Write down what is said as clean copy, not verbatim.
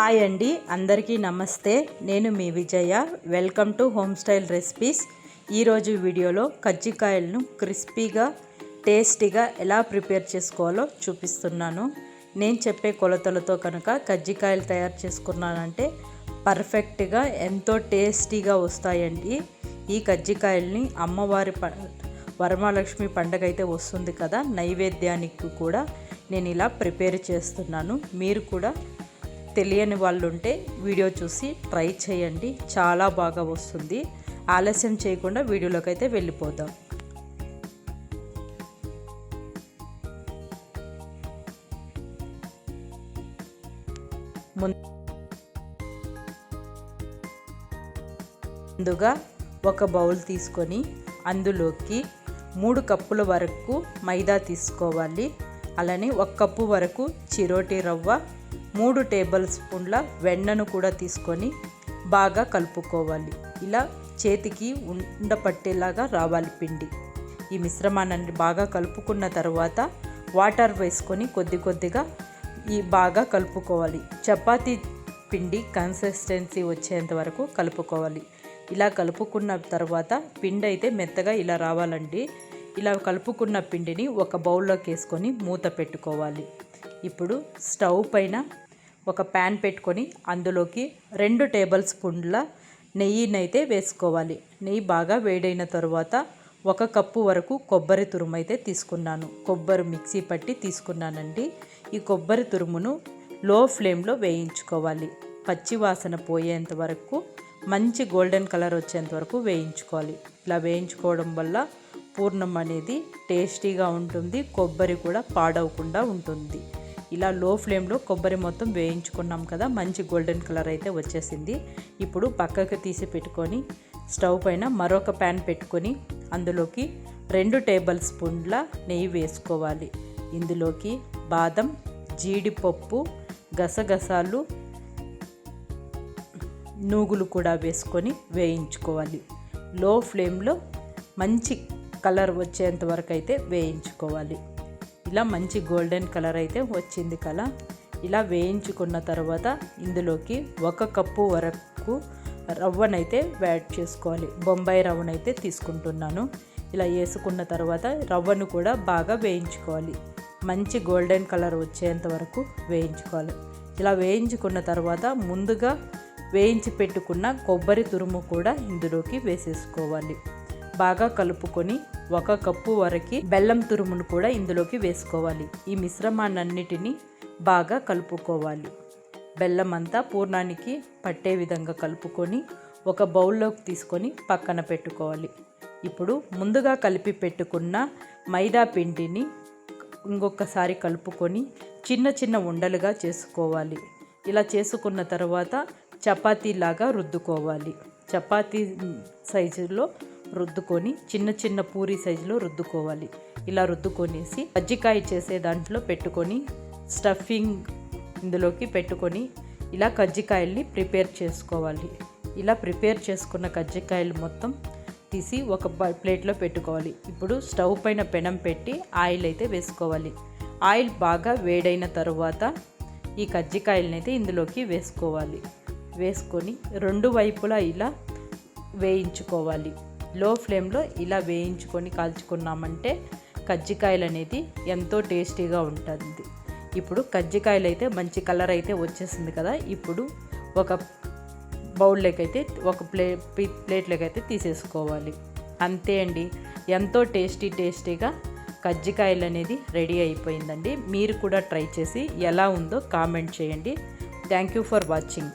Hi అండి, అందరికీ నమస్తే. నేను మీ Vijaya. Welcome to Home Style Recipes. ఈరోజు వీడియోలో కజ్జికాయలను క్రిస్పీగా టేస్టీగా ఎలా ప్రిపేర్ చేసుకోవాలో చూపిస్తున్నాను. నేను చెప్పే కొలతలతో కనుక కజ్జికాయలు తయారు చేసుకున్నానంటే పర్ఫెక్ట్గా ఎంతో టేస్టీగా వస్తాయండి. ఈ కజ్జికాయల్ని అమ్మవారి వరమహాలక్ష్మి పండగ అయితే వస్తుంది కదా, నైవేద్యానికి కూడా నేను ఇలా ప్రిపేర్ చేస్తున్నాను. మీరు కూడా తెలియని వాళ్ళు ఉంటే వీడియో చూసి ట్రై చేయండి, చాలా బాగా వస్తుంది. ఆలస్యం చేయకుండా వీడియోలోకి అయితే వెళ్ళిపోదాం. ముందుగా ఒక బౌల్ తీసుకొని అందులోకి 3 కప్పుల వరకు మైదా తీసుకోవాలి. అలానే 1 కప్పు వరకు చిరోటి రవ్వ, 3 టేబుల్ స్పూన్ల వెన్నను కూడా తీసుకొని బాగా కలుపుకోవాలి. ఇలా చేతికి ఉండపట్టేలాగా రావాలి పిండి. ఈ మిశ్రమాన్ని బాగా కలుపుకున్న తర్వాత వాటర్ వేసుకొని కొద్దిగా బాగా కలుపుకోవాలి. చపాతీ పిండి కన్సిస్టెన్సీ వచ్చేంత వరకు కలుపుకోవాలి. ఇలా కలుపుకున్న తర్వాత పిండి అయితే మెత్తగా ఇలా రావాలండి. ఇలా కలుపుకున్న పిండిని ఒక బౌల్లోకి వేసుకొని మూత పెట్టుకోవాలి. ఇప్పుడు స్టవ్ పైన ఒక ప్యాన్ పెట్టుకొని అందులోకి 2 టేబుల్ స్పూన్ల నెయ్యినైతే వేసుకోవాలి. నెయ్యి బాగా వేడైన తర్వాత 1 కప్పు వరకు కొబ్బరి తురుము అయితే తీసుకున్నాను. కొబ్బరి మిక్సీ పట్టి తీసుకున్నానండి. ఈ కొబ్బరి తురుమును లో ఫ్లేమ్లో వేయించుకోవాలి. పచ్చి వాసన పోయేంత వరకు, మంచి గోల్డెన్ కలర్ వచ్చేంత వరకు వేయించుకోవాలి. ఇలా వేయించుకోవడం వల్ల పూర్ణం అనేది టేస్టీగా ఉంటుంది, కొబ్బరి కూడా పాడవకుండా ఉంటుంది. ఇలా లో ఫ్లేమ్లో కొబ్బరి మొత్తం వేయించుకున్నాం కదా, మంచి గోల్డెన్ కలర్ అయితే వచ్చేసింది. ఇప్పుడు పక్కకు తీసి పెట్టుకొని స్టవ్ పైన మరొక ప్యాన్ పెట్టుకొని అందులోకి 2 టేబుల్ స్పూన్ల నెయ్యి వేసుకోవాలి. ఇందులోకి బాదం, జీడిపప్పు, గసగసాలు, నూగులు కూడా వేసుకొని వేయించుకోవాలి. లో ఫ్లేమ్లో మంచి కలర్ వచ్చేంత వరకు అయితే వేయించుకోవాలి. ఇలా మంచి గోల్డెన్ కలర్ అయితే వచ్చింది కదా. ఇలా వేయించుకున్న తర్వాత ఇందులోకి 1 కప్పు వరకు రవ్వనైతే యాడ్ చేసుకోవాలి. బొంబాయి రవ్వనైతే తీసుకుంటున్నాను. ఇలా వేసుకున్న తర్వాత రవ్వను కూడా బాగా వేయించుకోవాలి. మంచి గోల్డెన్ కలర్ వచ్చేంత వరకు వేయించుకోవాలి. ఇలా వేయించుకున్న తర్వాత ముందుగా వేయించి పెట్టుకున్న కొబ్బరి తురుము కూడా ఇందులోకి వేసేసుకోవాలి. బాగా కలుపుకొని 1 కప్పు వరకు బెల్లం తురుమును కూడా ఇందులోకి వేసుకోవాలి. ఈ మిశ్రమాన్నిటిని బాగా కలుపుకోవాలి. బెల్లం అంతా పూర్ణానికి పట్టే విధంగా కలుపుకొని ఒక బౌల్లోకి తీసుకొని పక్కన పెట్టుకోవాలి. ఇప్పుడు ముందుగా కలిపి పెట్టుకున్న మైదా పిండిని ఇంకొకసారి కలుపుకొని చిన్న ఉండలుగా చేసుకోవాలి. ఇలా చేసుకున్న తర్వాత చపాతీలాగా రుద్దుకోవాలి. చపాతీ సైజులో రుద్దుకొని చిన్న పూరి సైజులో రుద్దుకోవాలి. ఇలా రుద్దుకొనేసి కజ్జికాయ చేసే దాంట్లో పెట్టుకొని స్టఫింగ్ ఇందులోకి పెట్టుకొని ఇలా కజ్జికాయల్ని ప్రిపేర్ చేసుకోవాలి. ఇలా ప్రిపేర్ చేసుకున్న కజ్జికాయలు మొత్తం తీసి ఒక ప్లేట్లో పెట్టుకోవాలి. ఇప్పుడు స్టవ్ పైన పెనం పెట్టి ఆయిల్ అయితే వేసుకోవాలి. ఆయిల్ బాగా వేడైన తర్వాత ఈ కజ్జికాయలని అయితే ఇందులోకి వేసుకోవాలి. వేసుకొని 2 వైపులా ఇలా వేయించుకోవాలి. లో ఫ్లేమ్లో ఇలా వేయించుకొని కాల్చుకున్నామంటే కజ్జికాయలు అనేది ఎంతో టేస్టీగా ఉంటుంది. ఇప్పుడు కజ్జికాయలు అయితే మంచి కలర్ అయితే వచ్చేసింది కదా. ఇప్పుడు ఒక బౌల్లోకి అయితే ఒక ప్లేట్లోకి అయితే తీసేసుకోవాలి. అంతే అండి, ఎంతో టేస్టీగా కజ్జికాయలు అనేది రెడీ అయిపోయిందండి. మీరు కూడా ట్రై చేసి ఎలా ఉందో కామెంట్ చేయండి. Thank you for watching.